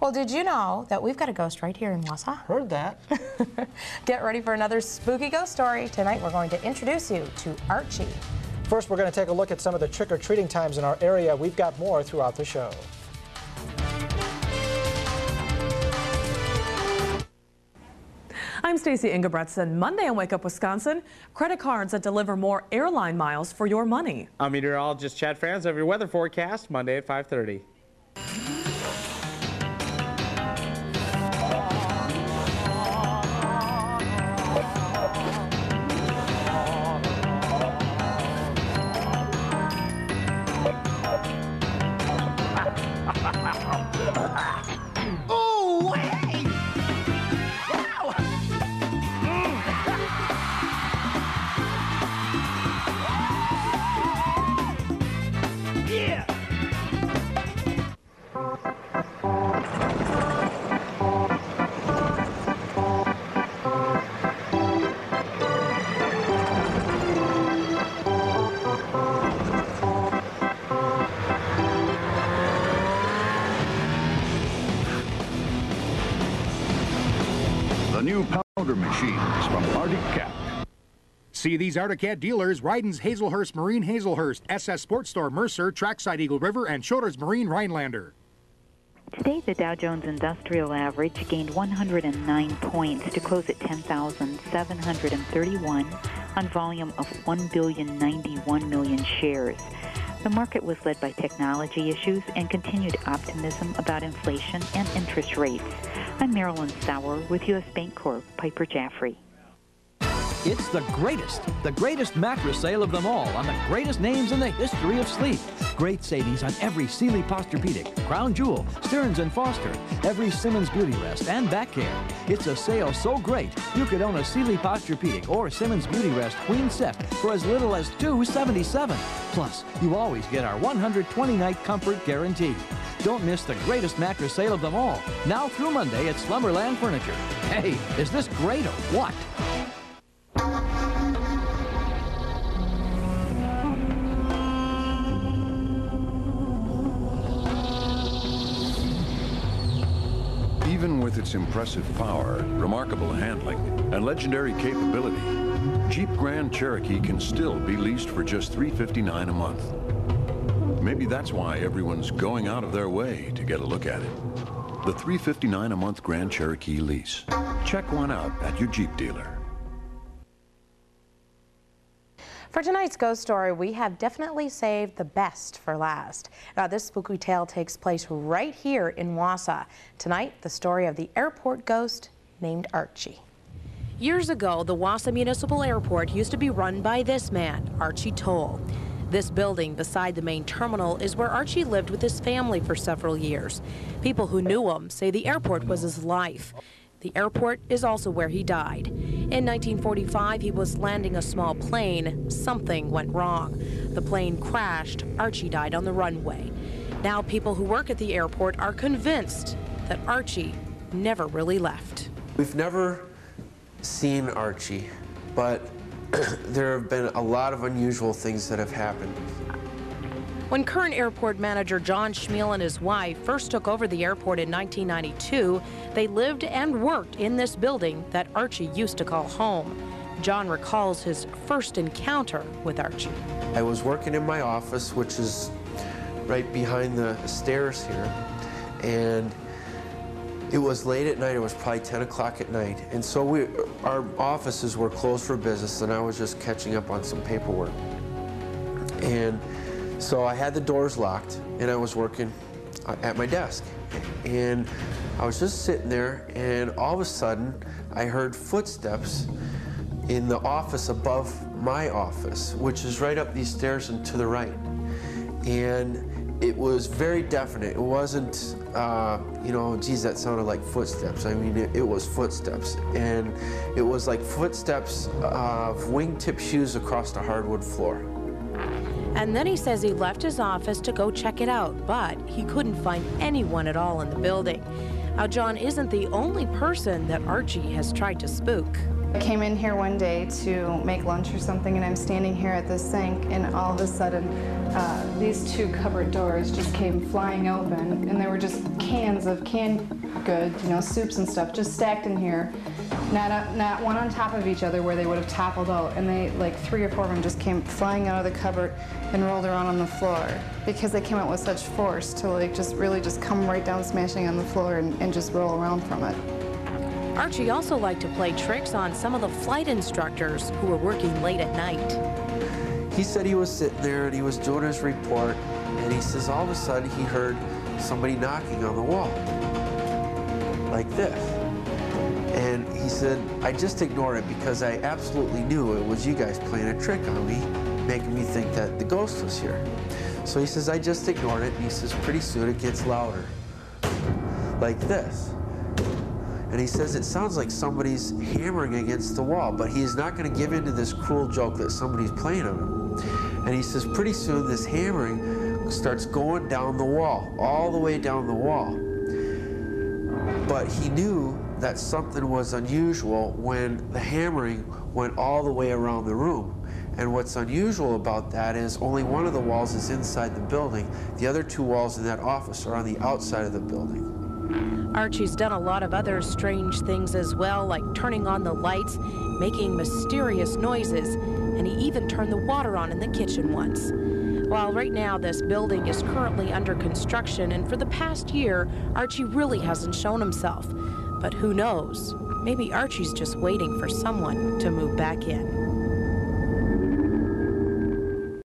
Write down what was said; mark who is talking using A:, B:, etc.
A: Well, did you know that we've got a ghost right here in Wausau?
B: Heard that.
A: Get ready for another spooky ghost story. Tonight we're going to introduce you to Archie.
B: First, we're going to take a look at some of the trick-or-treating times in our area. We've got more throughout the show.
C: I'm Stacey Ingebretson. Monday on Wake Up Wisconsin, credit cards that deliver more airline miles for your money.
D: I'm meteorologist Chad Franz of your weather forecast, Monday at 5:30.
E: Oh, hey! Wow! Yeah!
F: The new powder machines from Arctic Cat. See these Arctic Cat dealers: Ryden's Hazelhurst Marine Hazelhurst, SS Sports Store Mercer, Trackside Eagle River, and Schroeder's Marine Rhinelander.
G: Today, the Dow Jones Industrial Average gained 109 points to close at 10,731 on volume of 1,091,000,000 shares. The market was led by technology issues and continued optimism about inflation and interest rates. I'm Marilyn Sauer with U.S. Bank Corp. Piper Jaffray.
H: It's the greatest mattress sale of them all on the greatest names in the history of sleep. Great savings on every Sealy Posturepedic, Crown Jewel, Stearns & Foster, every Simmons Beauty Rest, and Back Care. It's a sale so great, you could own a Sealy Posturepedic or Simmons Beauty Rest Queen set for as little as $277. Plus, you always get our 120-night comfort guarantee. Don't miss the greatest mattress sale of them all, now through Monday at Slumberland Furniture. Hey, is this great or what?
F: Even with its impressive power, remarkable handling, and legendary capability, Jeep Grand Cherokee can still be leased for just $359 a month. Maybe that's why everyone's going out of their way to get a look at it. The $359 a month Grand Cherokee lease. Check one out at your Jeep dealer.
A: For tonight's ghost story, we have definitely saved the best for last. Now, this spooky tale takes place right here in Wausau. Tonight, the story of the airport ghost named Archie. Years ago, the Wausau Municipal Airport used to be run by this man, Archie Towle. This building beside the main terminal is where Archie lived with his family for several years. People who knew him say the airport was his life. The airport is also where he died. In 1945, he was landing a small plane. Something went wrong. The plane crashed. Archie died on the runway. Now people who work at the airport are convinced that Archie never really left.
I: We've never seen Archie, but there have been a lot of unusual things that have happened.
A: When current airport manager John Schmiel and his wife first took over the airport in 1992, they lived and worked in this building that Archie used to call home. John recalls his first encounter with Archie.
I: I was working in my office, which is right behind the stairs here, and it was late at night. It was probably 10 o'clock at night, and so our offices were closed for business, and I was just catching up on some paperwork. And so I had the doors locked, and I was working at my desk. And I was just sitting there, and all of a sudden, I heard footsteps in the office above my office, which is right up these stairs and to the right. And it was very definite. It wasn't, you know, geez, that sounded like footsteps. I mean, it was footsteps. And it was like footsteps of wingtip shoes across the hardwood floor.
A: And then he says he left his office to go check it out, but he couldn't find anyone at all in the building. Now, John isn't the only person that Archie has tried to spook.
J: I came in here one day to make lunch or something, and I'm standing here at this sink, and all of a sudden these two cupboard doors just came flying open, and there were just cans of canned goods, you know, soups and stuff, just stacked in here, not one on top of each other where they would have toppled out, and they, like 3 or 4 of them just came flying out of the cupboard and rolled around on the floor because they came out with such force to like just really just come right down smashing on the floor and just roll around from it.
A: Archie also liked to play tricks on some of the flight instructors who were working late at night.
I: He said he was sitting there and he was doing his report, and he says all of a sudden he heard somebody knocking on the wall, like this. And he said, I just ignored it because I absolutely knew it was you guys playing a trick on me, making me think that the ghost was here. So he says, I just ignored it, and he says, pretty soon it gets louder, like this. And he says it sounds like somebody's hammering against the wall, but he is not going to give in to this cruel joke that somebody's playing on him. And he says pretty soon this hammering starts going down the wall, all the way down the wall. But he knew that something was unusual when the hammering went all the way around the room. And what's unusual about that is only one of the walls is inside the building. The other 2 walls in that office are on the outside of the building.
A: Archie's done a lot of other strange things as well, like turning on the lights, making mysterious noises, and he even turned the water on in the kitchen once. Well, right now this building is currently under construction, and for the past year, Archie really hasn't shown himself. But who knows? Maybe Archie's just waiting for someone to move back in.